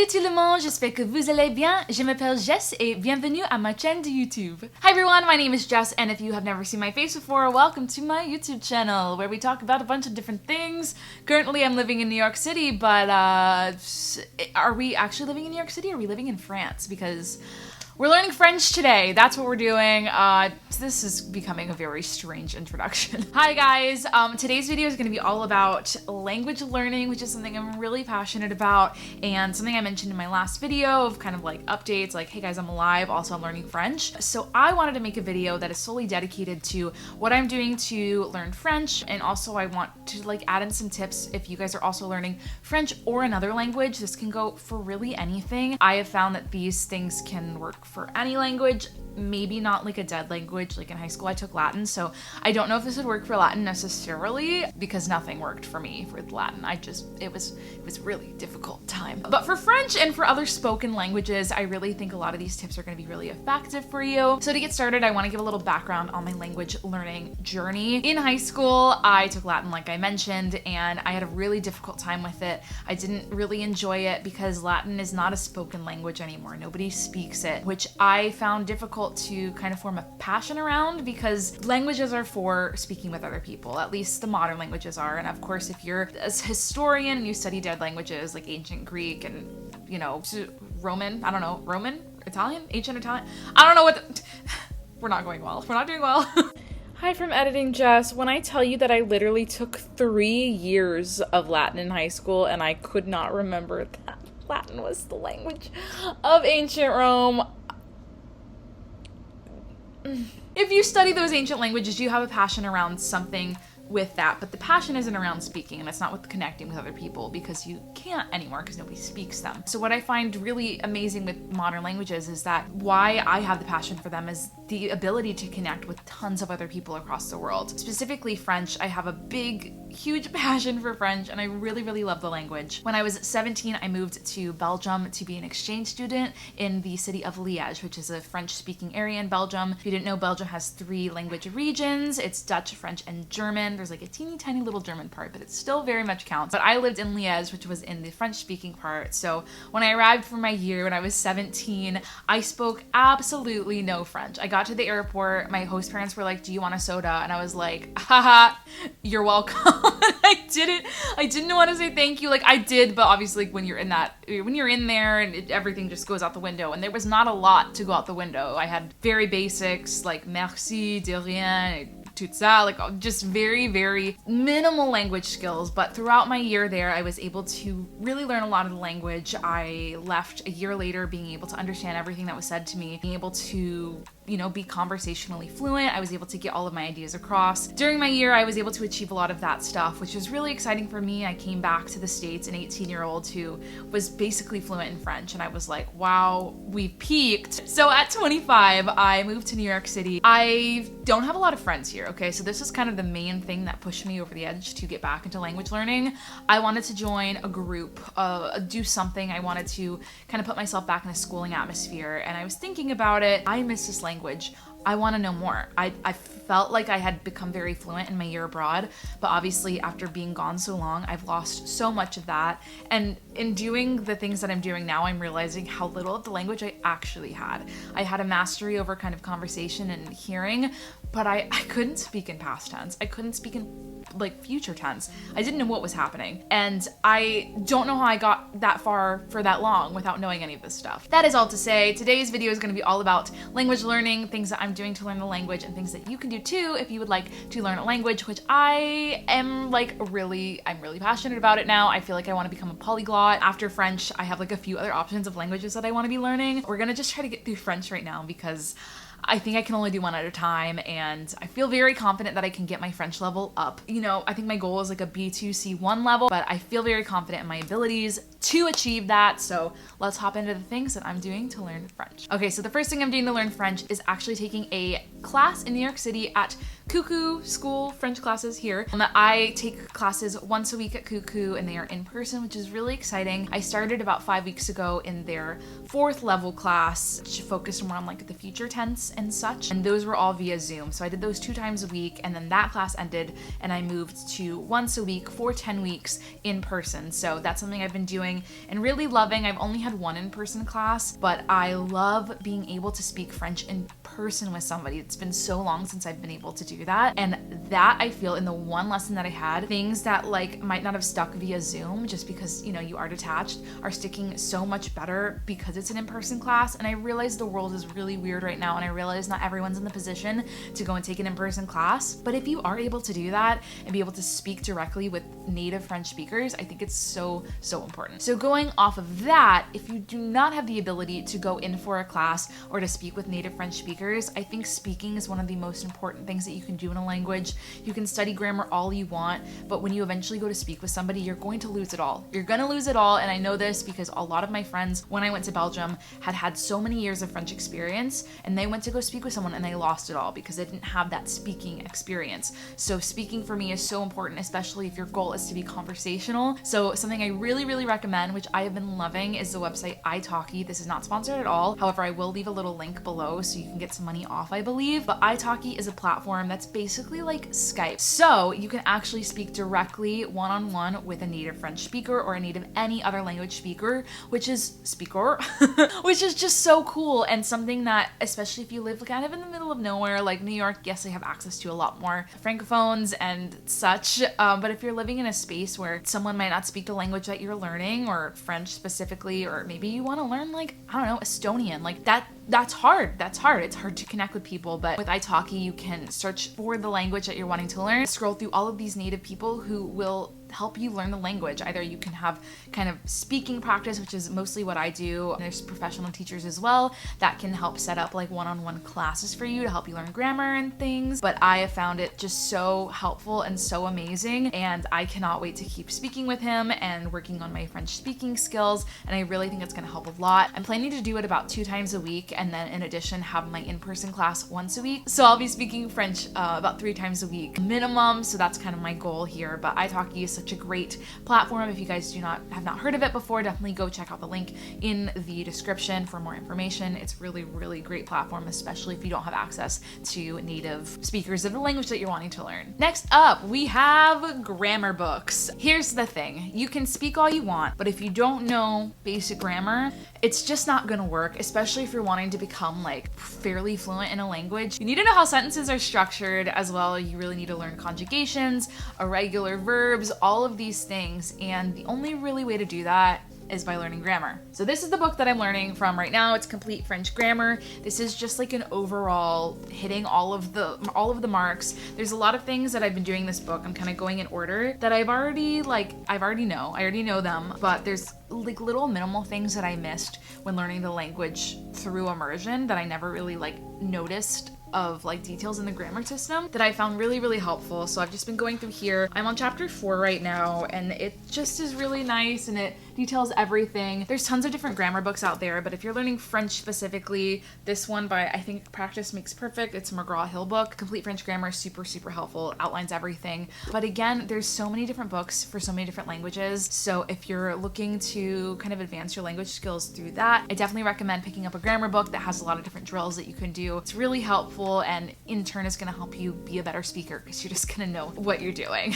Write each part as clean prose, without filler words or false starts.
Salut tout le monde, j'espère que vous allez bien. Je m'appelle Jess et bienvenue à ma chaîne de YouTube. Hi everyone, my name is Jess, and if you have never seen my face before, welcome to my YouTube channel where we talk about a bunch of different things. Currently I'm living in New York City, but are we actually living in New York City or are we living in France? Because we're learning French today. That's what we're doing. This is becoming a very strange introduction. Hi guys. Today's video is going to be all about language learning, which is something I'm really passionate about, and something I mentioned in my last video of kind of like updates, like, hey guys, I'm alive, also I'm learning French. So I wanted to make a video that is solely dedicated to what I'm doing to learn French, and also I want to like add in some tips if you guys are also learning French or another language. This can go for really anything. I have found that these things can work for any language, maybe not like a dead language. Like in high school I took Latin, so I don't know if this would work for Latin necessarily because nothing worked for me with Latin. It was really difficult time. But for French and for other spoken languages, I really think a lot of these tips are going to be really effective for you. So to get started, I want to give a little background on my language learning journey. In high school, I took Latin like I mentioned, and I had a really difficult time with it. I didn't really enjoy it because Latin is not a spoken language anymore. Nobody speaks it, which I found difficult to kind of form a passion around because languages are for speaking with other people. At least the modern languages are. And of course, if you're a historian and you study dead languages like ancient Greek and, you know, Roman, I don't know, Roman? Italian? Ancient Italian? I don't know what we're not going well. We're not doing well. Hi from Editing Jess. When I tell you that I literally took 3 years of Latin in high school and I could not remember that Latin was the language of ancient Rome. If you study those ancient languages, you have a passion around something with that, but the passion isn't around speaking, and it's not with connecting with other people because you can't anymore because nobody speaks them. So what I find really amazing with modern languages is that why I have the passion for them is the ability to connect with tons of other people across the world. Specifically French, I have a huge passion for French, and I really, really love the language. When I was 17, I moved to Belgium to be an exchange student in the city of Liège, which is a French-speaking area in Belgium. If you didn't know, Belgium has 3 language regions. It's Dutch, French, and German. There's like a teeny tiny little German part, but it still very much counts. But I lived in Liège, which was in the French-speaking part. So when I arrived for my year, when I was 17, I spoke absolutely no French. I got to the airport, my host parents were like, do you want a soda? And I was like, haha, you're welcome. I didn't want to say thank you. Like I did, but obviously when you're in there and everything just goes out the window, and there was not a lot to go out the window. I had very basics like merci, de rien, tout ça, like just very, very minimal language skills. But throughout my year there, I was able to really learn a lot of the language. I left a year later being able to understand everything that was said to me, being able to, you know, be conversationally fluent. I was able to get all of my ideas across. During my year, I was able to achieve a lot of that stuff, which was really exciting for me. I came back to the States, an 18-year-old who was basically fluent in French, and I was like, wow, we've peaked. So at 25, I moved to New York City. I don't have a lot of friends here, okay? So this is kind of the main thing that pushed me over the edge to get back into language learning. I wanted to join a group, do something. I wanted to kind of put myself back in a schooling atmosphere, and I was thinking about it. I miss this language. I want to know more. I felt like I had become very fluent in my year abroad, but obviously after being gone so long, I've lost so much of that. And in doing the things that I'm doing now, I'm realizing how little of the language I actually had. I had a mastery over kind of conversation and hearing, but I couldn't speak in past tense. I couldn't speak in like future tense. I didn't know what was happening. And I don't know how I got that far for that long without knowing any of this stuff. That is all to say, today's video is going to be all about language learning, things that I'm doing to learn the language, and things that you can do too if you would like to learn a language, which I'm really passionate about it now. I feel like I want to become a polyglot. After French, I have like a few other options of languages that I want to be learning. We're gonna just try to get through French right now because I think I can only do one at a time, and I feel very confident that I can get my French level up. You know, I think my goal is like a B2, C1 level, but I feel very confident in my abilities to achieve that. So let's hop into the things that I'm doing to learn French. Okay, so the first thing I'm doing to learn French is actually taking a class in New York City at Cuckoo School, French classes here. I take classes once a week at Cuckoo, and they are in person, which is really exciting. I started about 5 weeks ago in their 4th level class, which focused more on like the future tense and such. And those were all via Zoom. So I did those 2 times a week, and then that class ended and I moved to once a week for 10 weeks in person. So that's something I've been doing and really loving. I've only had 1 in-person class, but I love being able to speak French in person with somebody. It's been so long since I've been able to do that. And that I feel in the 1 lesson that I had, things that like might not have stuck via Zoom just because, you know, you are detached, are sticking so much better because it's an in-person class. And I realize the world is really weird right now, and I realize not everyone's in the position to go and take an in-person class. But if you are able to do that and be able to speak directly with native French speakers, I think it's so important. So going off of that, if you do not have the ability to go in for a class or to speak with native French speakers, I think speaking is one of the most important things that you can do in a language. You can study grammar all you want, but when you eventually go to speak with somebody, you're going to lose it all. You're gonna lose it all, and I know this because a lot of my friends, when I went to Belgium, had so many years of French experience, and they went to go speak with someone and they lost it all because they didn't have that speaking experience. So speaking for me is so important, especially if your goal is to be conversational. So something I really recommend, which I have been loving, is the website italki. This is not sponsored at all. However, I will leave a little link below so you can get some money off, I believe. But italki is a platform that's basically like Skype. So you can actually speak directly one-on-one with a native French speaker or a native any other language speaker, which is which is just so cool, and something that, especially if you live kind of in the middle of nowhere like New York, yes, they have access to a lot more francophones and such, but if you're living in a space where someone might not speak the language that you're learning, or French specifically, or maybe you want to learn like, I don't know, Estonian, like that's hard. It's hard to connect with people, but with italki, you can search for the language that you're wanting to learn, scroll through all of these native people who will help you learn the language. Either you can have kind of speaking practice, which is mostly what I do. There's professional teachers as well that can help set up like one-on-one classes for you to help you learn grammar and things. But I have found it just so helpful and so amazing, and I cannot wait to keep speaking with him and working on my French speaking skills, and I really think it's going to help a lot. I'm planning to do it about 2 times a week, and then in addition have my in-person class once a week. So I'll be speaking French about 3 times a week minimum, so that's kind of my goal here. But italki is such a great platform. If you guys have not heard of it before, definitely go check out the link in the description for more information. It's really great platform, especially if you don't have access to native speakers of the language that you're wanting to learn. Next up, we have grammar books. Here's the thing, you can speak all you want, but if you don't know basic grammar, it's just not gonna work, especially if you're wanting to become like fairly fluent in a language. You need to know how sentences are structured as well. You really need to learn conjugations, irregular verbs, all of these things, and the only really way to do that is by learning grammar. So this is the book that I'm learning from right now. It's Complete French Grammar. This is just like an overall hitting all of the marks. There's a lot of things that I've been doing this book. I'm kind of going in order that I already know them, but there's like little minimal things that I missed when learning the language through immersion that I never really like noticed of like details in the grammar system that I found really helpful. So I've just been going through here. I'm on chapter 4 right now, and it just is really nice, and it details everything. There's tons of different grammar books out there, but if you're learning French specifically, this one by, I think, Practice Makes Perfect, it's a McGraw-Hill book. Complete French Grammar is super helpful, outlines everything. But again, there's so many different books for so many different languages. So if you're looking to kind of advance your language skills through that, I definitely recommend picking up a grammar book that has a lot of different drills that you can do. It's really helpful, and in turn is gonna help you be a better speaker because you're just gonna know what you're doing.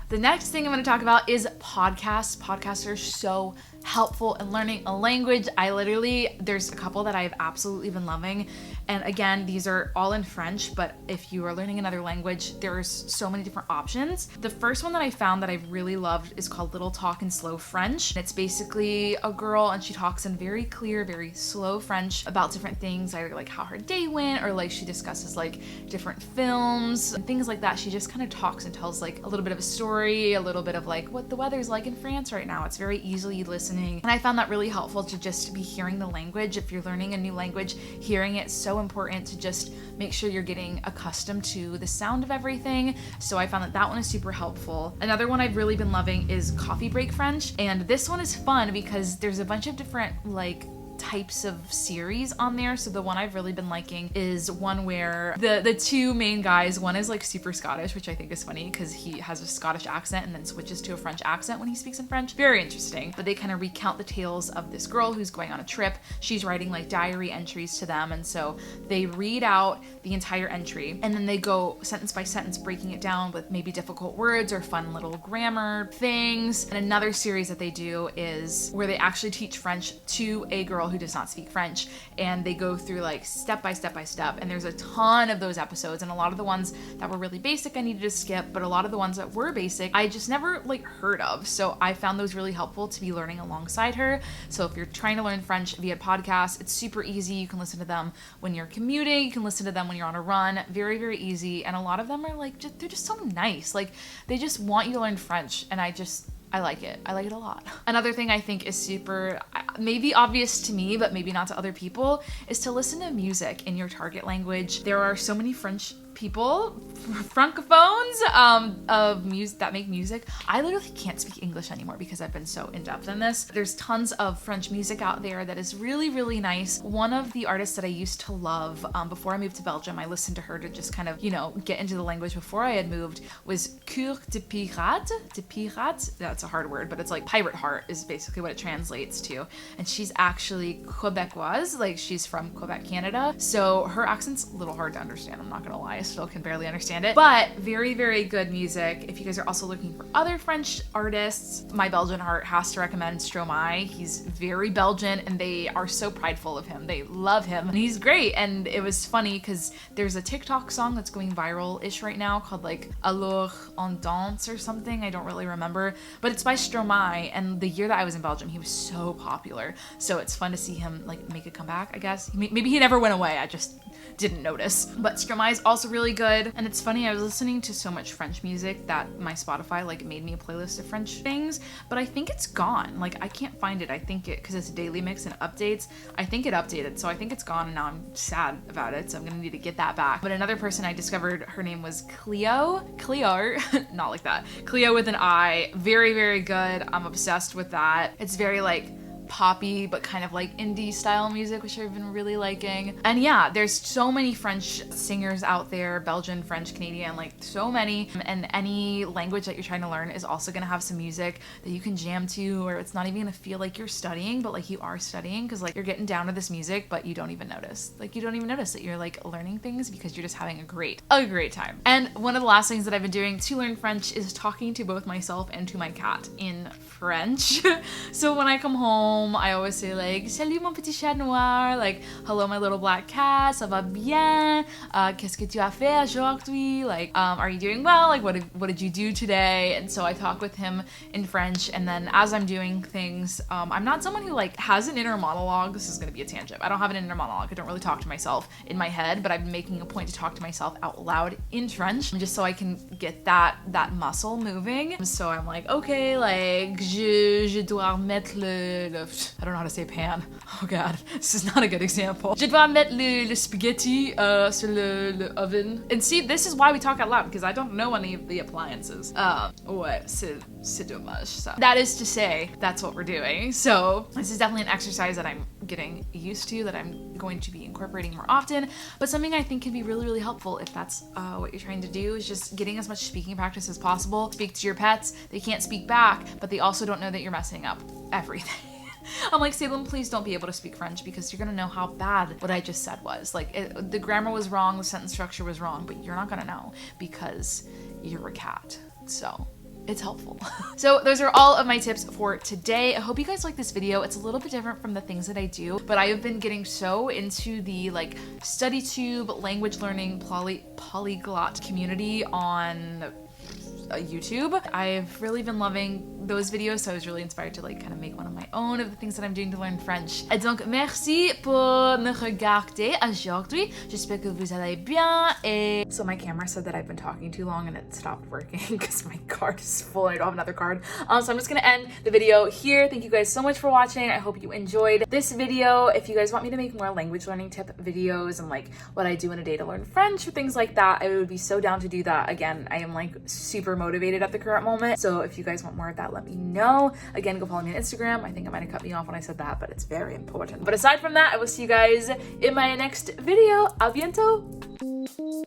The next thing I'm going to talk about is podcasts. Podcasts are so helpful in learning a language. There's a couple that I've absolutely been loving. And again, these are all in French, but if you are learning another language, there's so many different options. The first one that I found that I've really loved is called Little Talk in Slow French. It's basically a girl, and she talks in very clear, very slow French about different things, either like how her day went, or like she discusses like different films and things like that. She just kind of talks and tells like a little bit of a story, a little bit of like what the weather's like in France right now. It's very easily listening, and I found that really helpful to just be hearing the language. If you're learning a new language, hearing it, so important to just make sure you're getting accustomed to the sound of everything. So I found that one is super helpful. Another one I've really been loving is Coffee Break French, and this one is fun because there's a bunch of different like types of series on there. So the one I've really been liking is one where the two main guys, one is like super Scottish, which I think is funny because he has a Scottish accent and then switches to a French accent when he speaks in French. Very interesting. But they kind of recount the tales of this girl who's going on a trip. She's writing like diary entries to them, and so they read out the entire entry and then they go sentence by sentence breaking it down with maybe difficult words or fun little grammar things. And another series that they do is where they actually teach French to a girl who does not speak French, and they go through like step by step by step, and there's a ton of those episodes, and a lot of the ones that were really basic I needed to skip, but a lot of the ones that were basic I just never like heard of, so I found those really helpful to be learning alongside her. So if you're trying to learn French via podcast, it's super easy. You can listen to them when you're commuting, you can listen to them when you're on a run. Very, very easy. And a lot of them are like they're just so nice. Like they just want you to learn French, and I like it. I like it a lot. Another thing I think is super, maybe obvious to me, but maybe not to other people, is to listen to music in your target language. There are so many French people, francophones, of music that make music. I literally can't speak English anymore because I've been so in-depth in this. There's tons of French music out there that is really, really nice. One of the artists that I used to love before I moved to Belgium, I listened to her to just kind of, you know, get into the language before I had moved, was Cœur de Pirate. De Pirate? That's a hard word, but it's like pirate heart is basically what it translates to. And she's actually Quebecoise, like she's from Quebec, Canada. So her accent's a little hard to understand, I'm not gonna lie. I still can barely understand it, but very, very good music. If you guys are also looking for other French artists, my Belgian heart has to recommend Stromae. He's very Belgian and they are so prideful of him. They love him and he's great. And it was funny because there's a TikTok song that's going viral-ish right now called like Alors on Danse or something. I don't really remember, but it's by Stromae, and the year that I was in Belgium, he was so popular. So it's fun to see him like make a comeback, I guess. Maybe he never went away. I just didn't notice. But Stromae is also really good. And it's funny, I was listening to so much French music that my Spotify like made me a playlist of French things, but I think it's gone. Like I can't find it. I think it, because it's a daily mix and updates, I think it updated. So I think it's gone and now I'm sad about it. So I'm gonna need to get that back. But another person I discovered, her name was Cleo, not like that. Cleo with an I, very, very good. I'm obsessed with that. It's very like poppy but kind of like indie style music, which I've been really liking. And yeah, there's so many French singers out there, Belgian, French, Canadian, like so many. And any language that you're trying to learn is also gonna have some music that you can jam to, or it's not even gonna feel like you're studying, but like you are studying, because like you're getting down to this music but you don't even notice. Like you don't even notice that you're like learning things because you're just having a great time. And one of the last things that I've been doing to learn French is talking to both myself and to my cat in French. So when I come home, I always say like, salut mon petit chat noir, like, hello my little black cat, ça va bien, qu'est-ce que tu as fait aujourd'hui, like, are you doing well, like, what did you do today? And so I talk with him in French, and then as I'm doing things, I'm not someone who like has an inner monologue. This is gonna be a tangent. I don't have an inner monologue. I don't really talk to myself in my head, but I've been making a point to talk to myself out loud in French, just so I can get that muscle moving. So I'm like, okay, like, je dois mettre le I don't know how to say pan. Oh god, this is not a good example. Je dois mettre le spaghetti sur le oven. And see, this is why we talk out loud, because I don't know any of the appliances. Ouais, c'est dommage. So that is to say, that's what we're doing. So this is definitely an exercise that I'm getting used to, that I'm going to be incorporating more often, but something I think can be really, really helpful if that's what you're trying to do, is just getting as much speaking practice as possible. Speak to your pets. They can't speak back, but they also don't know that you're messing up everything. I'm like, Salem, please don't be able to speak French, because you're gonna know how bad what I just said was. Like, the grammar was wrong, the sentence structure was wrong, but you're not gonna know because you're a cat. So it's helpful. So those are all of my tips for today. I hope you guys like this video. It's a little bit different from the things that I do, but I have been getting so into the like StudyTube language learning polyglot community on YouTube. I've really been loving those videos, so I was really inspired to like kind of make one of my own of the things that I'm doing to learn French. Et donc merci pour me regarder aujourd'hui. J'espère que vous allez bien. Et so my camera said that I've been talking too long and it stopped working because my card is full and I don't have another card. So I'm just gonna end the video here. Thank you guys so much for watching. I hope you enjoyed this video. If you guys want me to make more language learning tip videos and like what I do in a day to learn French or things like that, I would be so down to do that. Again, I am like super motivated at the current moment. So if you guys want more of that, let let me know. Again, go follow me on Instagram. I think I might have cut me off when I said that, but it's very important. But aside from that, I will see you guys in my next video. A bientôt!